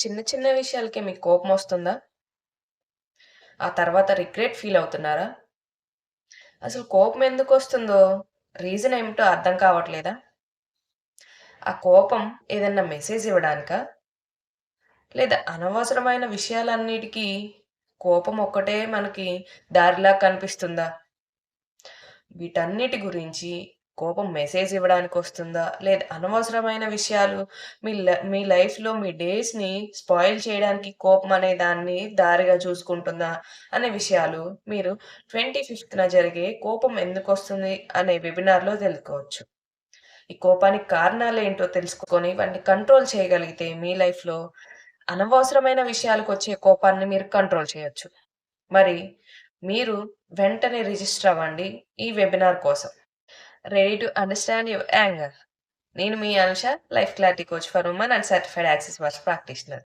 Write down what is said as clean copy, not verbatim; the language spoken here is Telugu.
చిన్న చిన్న విషయాలకే మీకు కోపమొస్తుందా? ఆ తర్వాత రిగ్రెట్ ఫీల్ అవుతున్నారా? అసలు కోపం ఎందుకొస్తుందో రీజన్ ఏమిటో అర్థం కావట్లేదా? ఆ కోపం ఏదన్నా మెసేజ్ ఇవ్వడానికా? లేదా అనవసరమైన విషయాలన్నిటికీ కోపం ఒక్కటే మనకి దారిలా కనిపిస్తుందా? వీటన్నిటి గురించి కోపం మెసేజ్ ఇవ్వడానికొస్తుందా? లేదా అనవసరమైన విషయాలు మీ లైఫ్‌లో మీ డేస్‌ని స్పాయిల్ చేయడానికి కోపం అనే దాన్ని దారిగా చూసుకుంటుందా? అనే విషయాలు మీరు 25థ్‌న జరిగే కోపం ఎందుకొస్తుంది అనే వెబినార్‌లో తెలుసుకోవచ్చు. ఈ కోపానికి కారణాలేంటో తెలుసుకొని వాటిని కంట్రోల్ చేయగలిగితే మీ లైఫ్‌లో అనవసరమైన విషయాలకొచ్చే కోపాన్ని మీరు కంట్రోల్ చేయొచ్చు. మరి మీరు వెంటనే రిజిస్టర్ అవ్వండి ఈ వెబినార్ కోసం. Ready to understand your anger. నేను మీ Anusha, life clarity coach for woman and certified access works practitioner.